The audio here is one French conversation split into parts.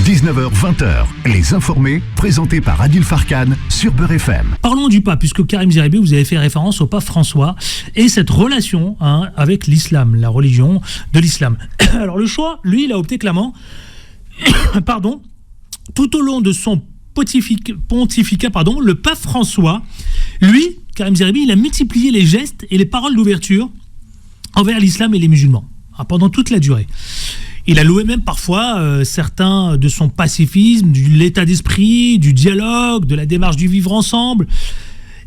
19h-20h, Les Informés, présentés par Adil Farkan sur Beurre FM. Parlons du pape, puisque Karim Zeribi, vous avez fait référence au pape François et cette relation avec l'islam, la religion de l'islam. Alors le choix, lui, il a opté clairement, tout au long de son pontificat, le pape François, lui, Karim Zeribi, il a multiplié les gestes et les paroles d'ouverture envers l'islam et les musulmans, pendant toute la durée. Il a loué même parfois certains de son pacifisme, de l'état d'esprit, du dialogue, de la démarche du vivre ensemble.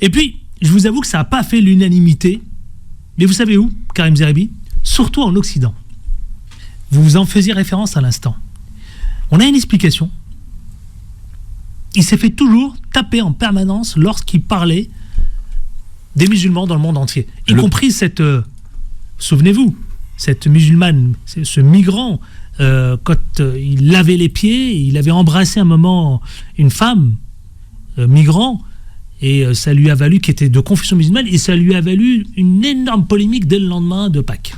Et puis, je vous avoue que ça n'a pas fait l'unanimité. Mais vous savez où, Karim Zeribi ? Surtout en Occident. Vous en faisiez référence à l'instant. On a une explication. Il s'est fait toujours taper en permanence lorsqu'il parlait des musulmans dans le monde entier. Y compris cette... souvenez-vous, cette musulmane, ce migrant, quand il lavait les pieds, il avait embrassé un moment une femme, migrant, et ça lui a valu, qui était de confession musulmane, et ça lui a valu une énorme polémique dès le lendemain de Pâques.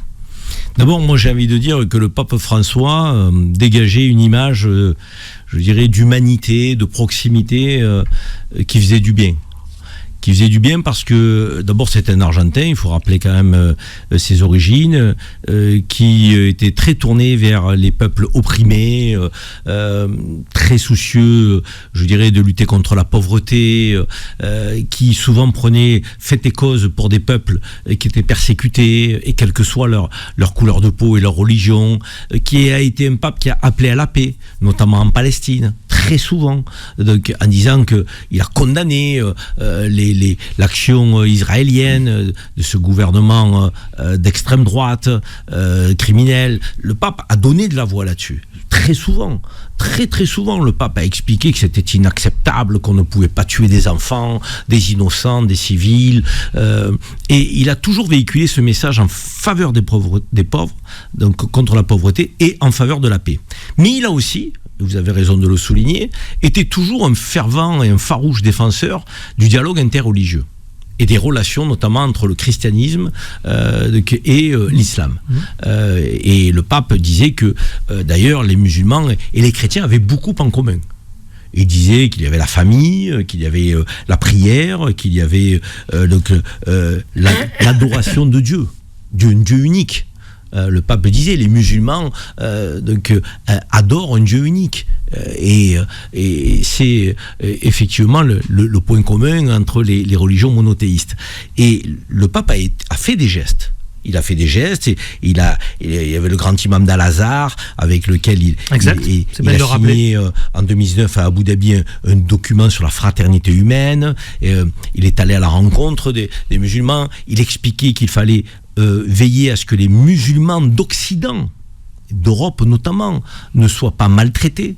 D'abord, moi j'ai envie de dire que le pape François dégageait une image, je dirais, d'humanité, de proximité, qui faisait du bien. Qui faisait du bien parce que d'abord c'est un Argentin, il faut rappeler quand même ses origines, qui était très tourné vers les peuples opprimés, très soucieux, je dirais, de lutter contre la pauvreté, qui souvent prenait fait et cause pour des peuples qui étaient persécutés, et quelle que soit leur couleur de peau et leur religion, qui a été un pape qui a appelé à la paix, notamment en Palestine, très souvent, donc, en disant qu'il a condamné l'action israélienne de ce gouvernement d'extrême droite, criminel. Le pape a donné de la voix là-dessus. Très souvent, très souvent, le pape a expliqué que c'était inacceptable, qu'on ne pouvait pas tuer des enfants, des innocents, des civils. Et il a toujours véhiculé ce message en faveur des pauvres, donc contre la pauvreté, et en faveur de la paix. Mais il a aussi, vous avez raison de le souligner, était toujours un fervent et un farouche défenseur du dialogue interreligieux et des relations notamment entre le christianisme et l'islam. Et le pape disait que d'ailleurs les musulmans et les chrétiens avaient beaucoup en commun. Il disait qu'il y avait la famille, qu'il y avait la prière, qu'il y avait l'adoration de Dieu, un Dieu unique. Le pape disait, les musulmans adorent un Dieu unique. Et c'est effectivement le point commun entre les religions monothéistes. Et le pape a fait des gestes. Il a fait des gestes, et il y avait le grand imam d'Al-Azhar avec lequel il a signé en 2019 à Abu Dhabi un document sur la fraternité humaine. Il est allé à la rencontre des musulmans. Il expliquait qu'il fallait veiller à ce que les musulmans d'Occident, d'Europe notamment, ne soient pas maltraités.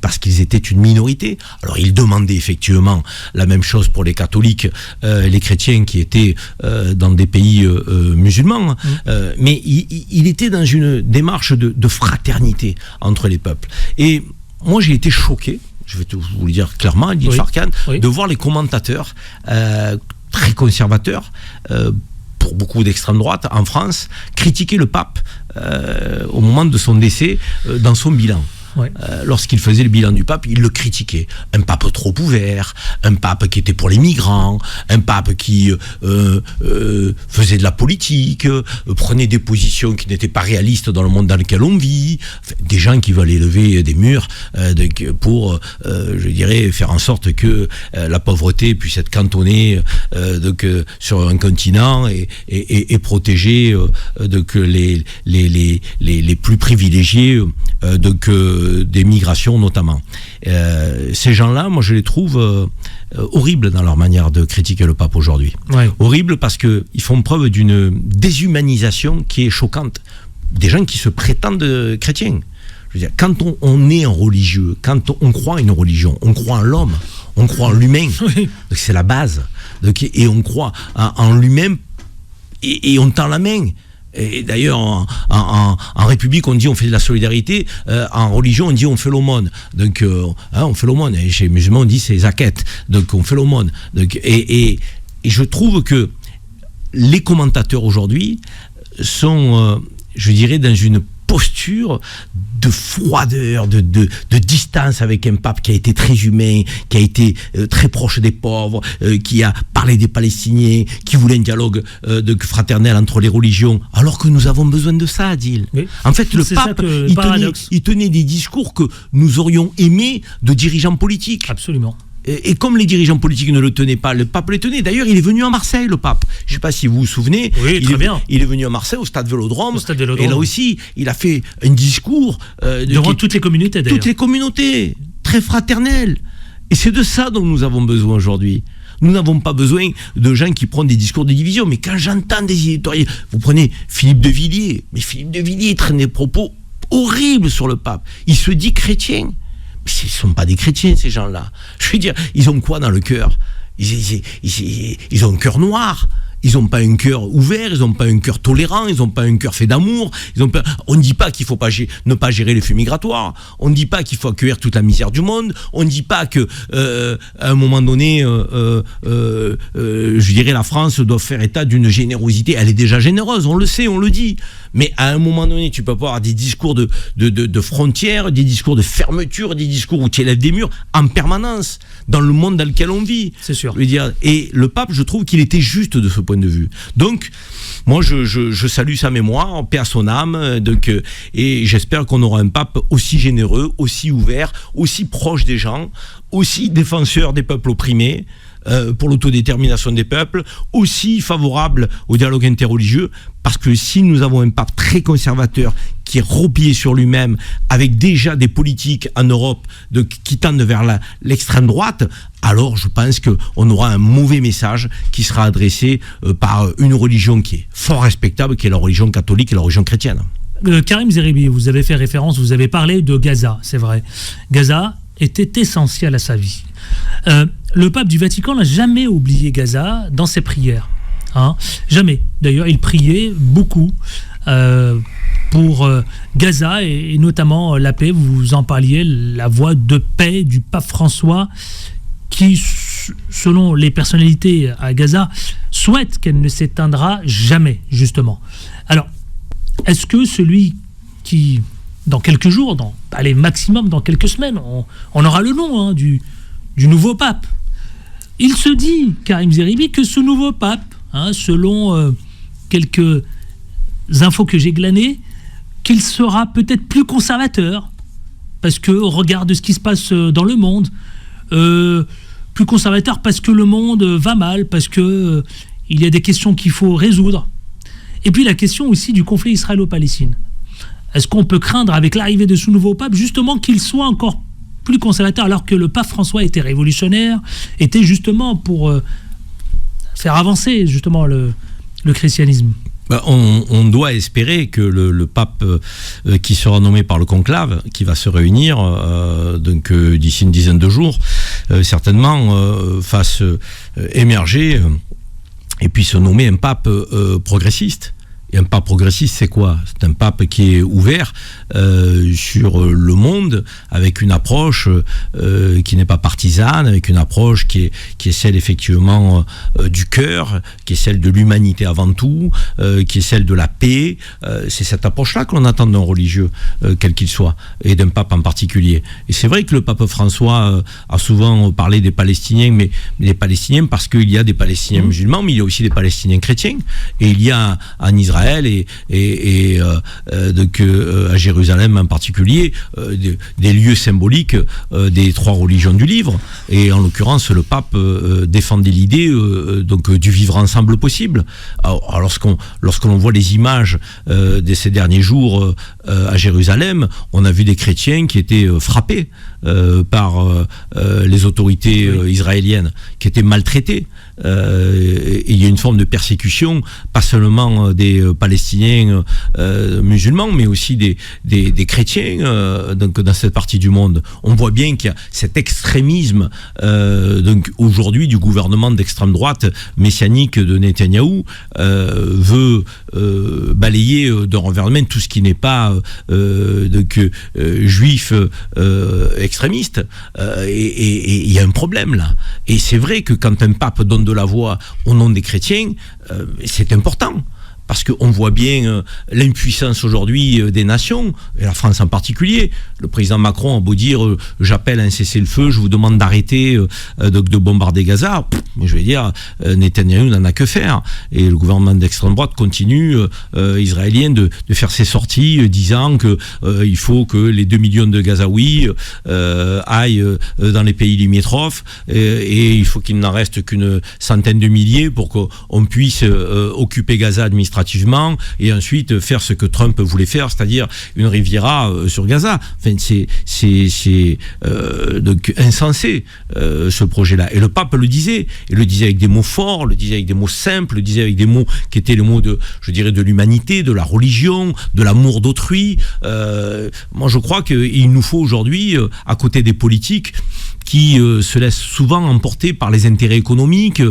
Parce qu'ils étaient une minorité. Alors il demandait effectivement la même chose pour les catholiques, les chrétiens qui étaient dans des pays musulmans, mais il était dans une démarche de fraternité entre les peuples. Et moi j'ai été choqué, je vais vous le dire clairement, Adil Farkan, de voir les commentateurs très conservateurs, pour beaucoup d'extrême droite en France, critiquer le pape au moment de son décès dans son bilan. Lorsqu'il faisait le bilan du pape, il le critiquait. Un pape trop ouvert, un pape qui était pour les migrants, un pape qui faisait de la politique, prenait des positions qui n'étaient pas réalistes dans le monde dans lequel on vit, des gens qui veulent élever des murs pour, je dirais, faire en sorte que la pauvreté puisse être cantonnée sur un continent et protéger les plus privilégiés des migrations notamment. Ces gens-là, moi je les trouve horribles dans leur manière de critiquer le pape aujourd'hui. Horribles parce qu'ils font preuve d'une déshumanisation qui est choquante. Des gens qui se prétendent chrétiens. Je veux dire, quand on est un religieux, quand on croit à une religion, on croit en l'homme, on croit en l'humain. Donc c'est la base. Et on croit en lui-même et on tend la main. Et d'ailleurs, en République, on dit on fait de la solidarité. En religion, on dit on fait l'aumône. Donc, on fait l'aumône. Et chez les musulmans, on dit c'est zakat. Donc, on fait l'aumône. Et je trouve que les commentateurs aujourd'hui sont, je dirais, dans une posture de froideur, de distance avec un pape qui a été très humain, qui a été très proche des pauvres, qui a parlé des Palestiniens, qui voulait un dialogue fraternel entre les religions, alors que nous avons besoin de ça, Adil. Oui. En fait, le pape, il tenait des discours que nous aurions aimés de dirigeants politiques. Absolument. Et comme les dirigeants politiques ne le tenaient pas, le pape les tenait. D'ailleurs, il est venu à Marseille, le pape. Je ne sais pas si vous vous souvenez. Oui, très bien. Il est venu à Marseille, au stade Vélodrome. Et là aussi, il a fait un discours. Devant toutes les communautés, d'ailleurs. Toutes les communautés, très fraternel. Et c'est de ça dont nous avons besoin aujourd'hui. Nous n'avons pas besoin de gens qui prennent des discours de division. Mais quand j'entends des éditoriaux, vous prenez Philippe de Villiers. Mais Philippe de Villiers traîne des propos horribles sur le pape. Il se dit chrétien. Mais ce ne sont pas des chrétiens, ces gens-là. Je veux dire, ils ont quoi dans le cœur ? Ils ont un cœur noir. Ils n'ont pas un cœur ouvert, ils n'ont pas un cœur tolérant, ils n'ont pas un cœur fait d'amour. On ne dit pas qu'il ne faut pas ne pas gérer les flux migratoires. On ne dit pas qu'il faut accueillir toute la misère du monde. On ne dit pas que, à un moment donné, je dirais, la France doit faire état d'une générosité. Elle est déjà généreuse, on le sait, on le dit. Mais à un moment donné, tu peux pas avoir des discours de frontières, des discours de fermeture, des discours où tu élèves des murs en permanence dans le monde dans lequel on vit. C'est sûr. Je veux dire, et le pape, je trouve qu'il était juste de ce point de vue. Donc, moi, je salue sa mémoire, paix à son âme, et j'espère qu'on aura un pape aussi généreux, aussi ouvert, aussi proche des gens, aussi défenseur des peuples opprimés, pour l'autodétermination des peuples, aussi favorable au dialogue interreligieux, parce que si nous avons un pape très conservateur qui est replié sur lui-même, avec déjà des politiques en Europe qui tendent vers l'extrême droite, alors je pense qu'on aura un mauvais message qui sera adressé par une religion qui est fort respectable, qui est la religion catholique et la religion chrétienne. Karim Zeribi, vous avez fait référence, vous avez parlé de Gaza, c'est vrai. Gaza était essentiel à sa vie. Le pape du Vatican n'a jamais oublié Gaza dans ses prières. Jamais. D'ailleurs, il priait beaucoup pour Gaza et notamment la paix. Vous en parliez, la voix de paix du pape François qui, selon les personnalités à Gaza, souhaite qu'elle ne s'éteindra jamais, justement. Alors, est-ce que celui qui, dans quelques jours, maximum dans quelques semaines, on aura le nom du nouveau pape. Il se dit, Karim Zeribi, que ce nouveau pape, selon quelques infos que j'ai glanées, qu'il sera peut-être plus conservateur, parce qu'au regard de ce qui se passe dans le monde, plus conservateur parce que le monde va mal, parce que il y a des questions qu'il faut résoudre. Et puis la question aussi du conflit israélo-palestine. Est-ce qu'on peut craindre, avec l'arrivée de ce nouveau pape, justement qu'il soit encore plus conservateur, alors que le pape François était révolutionnaire, était justement pour faire avancer justement le christianisme? On doit espérer que le pape qui sera nommé par le conclave, qui va se réunir d'ici une dizaine de jours, certainement fasse émerger et puisse nommer un pape progressiste. Et un pape progressiste, c'est quoi ? C'est un pape qui est ouvert sur le monde, avec une approche qui n'est pas partisane, avec une approche qui est celle effectivement du cœur, qui est celle de l'humanité avant tout, qui est celle de la paix. C'est cette approche-là que l'on attend d'un religieux, quel qu'il soit, et d'un pape en particulier. Et c'est vrai que le pape François a souvent parlé des Palestiniens, mais les Palestiniens, parce qu'il y a des Palestiniens musulmans, mais il y a aussi des Palestiniens chrétiens. Et il y a en Israël et à Jérusalem en particulier des lieux symboliques des trois religions du livre, et en l'occurrence le pape défendait l'idée du vivre ensemble possible. Alors lorsque l'on voit les images de ces derniers jours à Jérusalem, on a vu des chrétiens qui étaient frappés par les autorités israéliennes, qui étaient maltraités. Et il y a une forme de persécution, pas seulement des Palestiniens musulmans, mais aussi des chrétiens dans cette partie du monde. On voit bien qu'il y a cet extrémisme aujourd'hui du gouvernement d'extrême droite messianique de Netanyahou veut balayer d'un revers de main tout ce qui n'est pas juif extrémiste, et il y a un problème là. Et c'est vrai que quand un pape donne de la voix au nom des chrétiens, c'est important. parce qu'on voit bien l'impuissance aujourd'hui des nations, et la France en particulier. Le président Macron a beau dire j'appelle un cessez-le-feu, je vous demande d'arrêter de bombarder Gaza. Mais je vais dire, Netanyahou n'en a que faire. Et le gouvernement d'extrême droite continue, israélien, de faire ses sorties disant qu'il faut que les 2 millions de Gazaouis aillent dans les pays limitrophes et il faut qu'il n'en reste qu'une centaine de milliers pour qu'on puisse occuper Gaza administrativement et ensuite faire ce que Trump voulait faire, c'est-à-dire une Riviera sur Gaza. Enfin, c'est donc insensé ce projet-là. Et le pape le disait, et le disait avec des mots forts, le disait avec des mots simples, le disait avec des mots qui étaient les mots de, je dirais, de l'humanité, de la religion, de l'amour d'autrui. Moi, je crois qu'il nous faut aujourd'hui, à côté des politiques, qui se laissent souvent emporter par les intérêts économiques,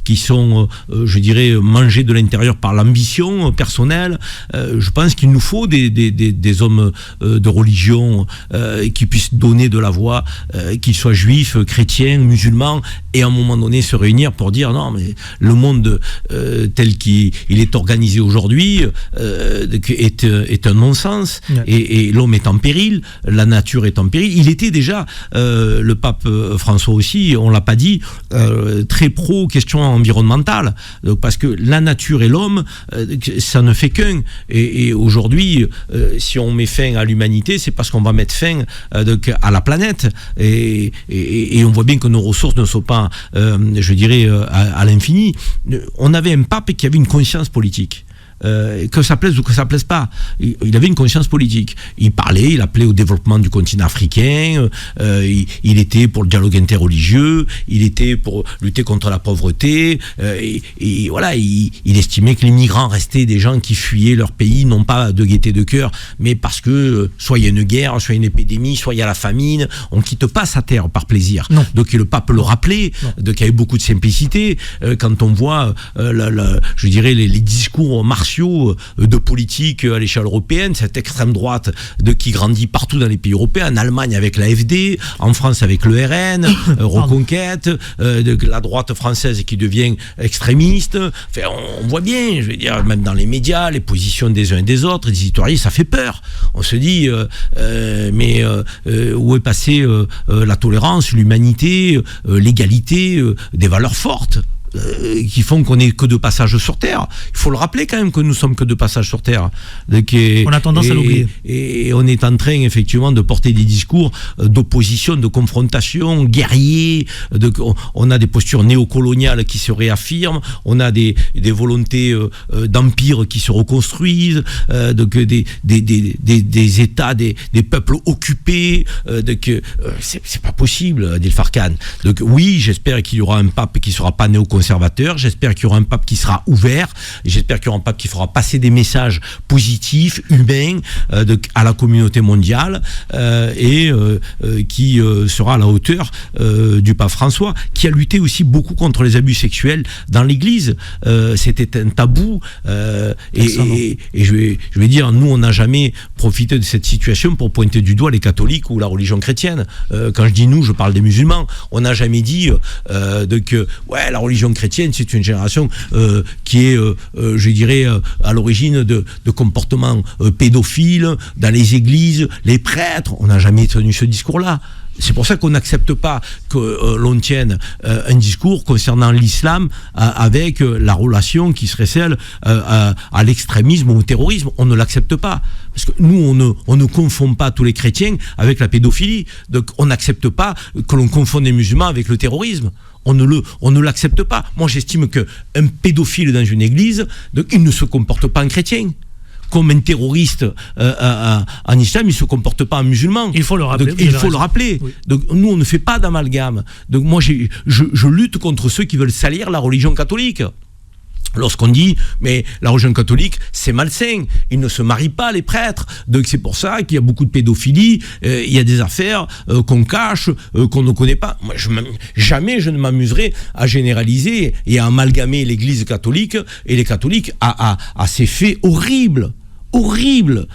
qui sont, je dirais, mangés de l'intérieur par l'ambition personnelle. Je pense qu'il nous faut des hommes de religion qui puissent donner de la voix, qu'ils soient juifs, chrétiens, musulmans, et à un moment donné se réunir pour dire non, mais le monde tel qu'il est organisé aujourd'hui est un non-sens, et l'homme est en péril, la nature est en péril. Il était déjà le pape François aussi, on l'a pas dit, très pro question environnementale, parce que la nature et l'homme, ça ne fait qu'un. Et aujourd'hui, si on met fin à l'humanité, c'est parce qu'on va mettre fin à la planète. Et on voit bien que nos ressources ne sont pas, je dirais, à l'infini. On avait un pape qui avait une conscience politique. Que ça plaise ou que ça plaise pas, il avait une conscience politique. Il parlait, il appelait au développement du continent africain, il était pour le dialogue interreligieux, il était pour lutter contre la pauvreté, et voilà, il estimait que les migrants restaient des gens qui fuyaient leur pays, non pas de gaieté de cœur, mais parce que soit il y a une guerre, soit il y a une épidémie, soit il y a la famine, on quitte pas sa terre par plaisir. Non. Donc le pape le rappelait, donc il y avait beaucoup de simplicité. Quand on voit, je dirais, les discours martiaux de politique à l'échelle européenne, cette extrême droite qui grandit partout dans les pays européens, en Allemagne avec l'AfD, en France avec le RN, Reconquête, la droite française qui devient extrémiste. Enfin, on voit bien, je veux dire, même dans les médias, les positions des uns et des autres, des citoyens, ça fait peur. On se dit, mais où est passée la tolérance, l'humanité, l'égalité, des valeurs fortes qui font qu'on n'est que de passage sur Terre. Il faut le rappeler quand même que nous sommes que de passage sur Terre. On a tendance à l'oublier. Et on est en train effectivement de porter des discours d'opposition, de confrontation, guerriers. On a des postures néocoloniales qui se réaffirment. On a des volontés d'empire qui se reconstruisent. Des États, des peuples occupés. C'est pas possible, Adil Farkan. Donc oui, j'espère qu'il y aura un pape qui sera pas néoconservateur. J'espère qu'il y aura un pape qui sera ouvert, et j'espère qu'il y aura un pape qui fera passer des messages positifs, humains, à la communauté mondiale, et qui sera à la hauteur du pape François, qui a lutté aussi beaucoup contre les abus sexuels dans l'Église. C'était un tabou, et je vais dire, nous on n'a jamais profité de cette situation pour pointer du doigt les catholiques ou la religion chrétienne. Quand je dis nous, je parle des musulmans. On n'a jamais dit que la religion chrétienne, c'est une génération qui est, je dirais, à l'origine de comportements pédophiles dans les églises, les prêtres. On n'a jamais tenu ce discours-là. C'est pour ça qu'on n'accepte pas que l'on tienne un discours concernant l'islam avec la relation qui serait celle à l'extrémisme ou au terrorisme. On ne l'accepte pas. Parce que nous, on ne confond pas tous les chrétiens avec la pédophilie. Donc on n'accepte pas que l'on confonde les musulmans avec le terrorisme. On ne l'accepte pas. Moi, j'estime qu'un pédophile dans une église, donc, il ne se comporte pas en chrétien. Comme un terroriste en islam, il ne se comporte pas en musulman. Il faut le rappeler. Donc, il faut le rappeler. Oui. Donc nous, on ne fait pas d'amalgame. Donc moi, je lutte contre ceux qui veulent salir la religion catholique. Lorsqu'on dit, mais la religion catholique, c'est malsain, ils ne se marient pas, les prêtres, donc c'est pour ça qu'il y a beaucoup de pédophilie, il y a des affaires qu'on cache, qu'on ne connaît pas. Moi, jamais je ne m'amuserai à généraliser et à amalgamer l'église catholique et les catholiques à ces faits horribles. horribles,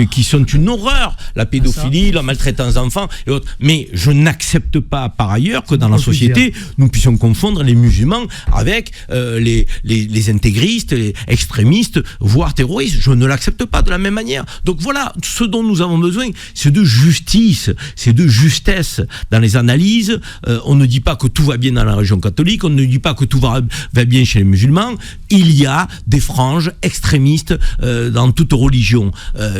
qui sont une horreur, la pédophilie, la maltraitance d'enfants et autres. Mais je n'accepte pas par ailleurs que dans la société, nous puissions confondre les musulmans avec les intégristes, les extrémistes, voire terroristes. Je ne l'accepte pas de la même manière. Donc voilà, ce dont nous avons besoin, c'est de justice, c'est de justesse dans les analyses. On ne dit pas que tout va bien dans la religion catholique, on ne dit pas que tout va bien chez les musulmans. Il y a des franges extrémistes dans toute religion.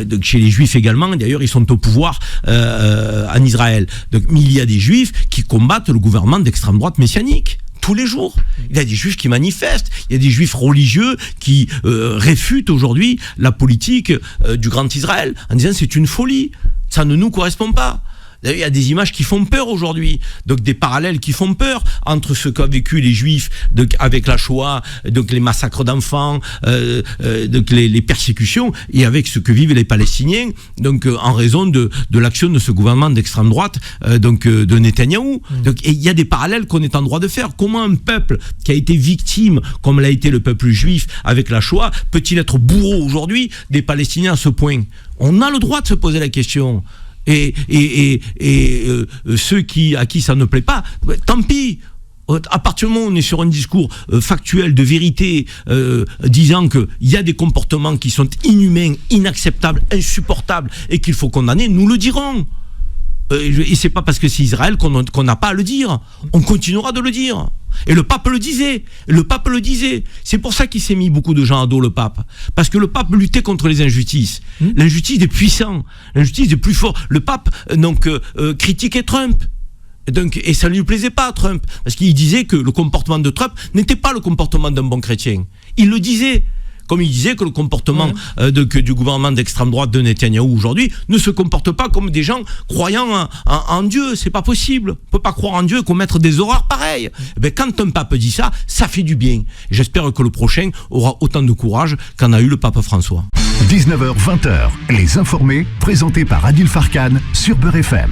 Donc chez les juifs également, d'ailleurs ils sont au pouvoir en Israël. Donc, mais il y a des juifs qui combattent le gouvernement d'extrême droite messianique. Tous les jours. Il y a des juifs qui manifestent, il y a des juifs religieux qui réfutent aujourd'hui la politique du Grand Israël en disant c'est une folie, ça ne nous correspond pas. Il y a des images qui font peur aujourd'hui, donc des parallèles qui font peur entre ce qu'ont vécu les Juifs avec la Shoah, donc les massacres d'enfants, donc les persécutions, et avec ce que vivent les Palestiniens, donc en raison de l'action de ce gouvernement d'extrême droite, de Netanyahou. Donc il y a des parallèles qu'on est en droit de faire. Comment un peuple qui a été victime, comme l'a été le peuple juif avec la Shoah, peut-il être bourreau aujourd'hui des Palestiniens à ce point? On a le droit de se poser la question. Et ceux à qui ça ne plaît pas, tant pis. À partir du moment où on est sur un discours factuel, de vérité, disant qu'il y a des comportements qui sont inhumains, inacceptables, insupportables et qu'il faut condamner, nous le dirons. Et c'est pas parce que c'est Israël qu'on n'a pas à le dire. On continuera de le dire. Et le pape le disait. C'est pour ça qu'il s'est mis beaucoup de gens à dos, le pape. Parce que le pape luttait contre les injustices. L'injustice des puissants, l'injustice des plus forts. Le pape critiquait Trump. Et ça ne lui plaisait pas à Trump. Parce qu'il disait que le comportement de Trump n'était pas le comportement d'un bon chrétien. Il le disait. Comme il disait que le comportement du gouvernement d'extrême droite de Netanyahou aujourd'hui ne se comporte pas comme des gens croyant en Dieu. C'est pas possible. On peut pas croire en Dieu et commettre des horreurs pareilles. Quand un pape dit ça, ça fait du bien. Et j'espère que le prochain aura autant de courage qu'en a eu le pape François. 19h-20h, les informés, présentés par Adil Farkan sur Beurre FM.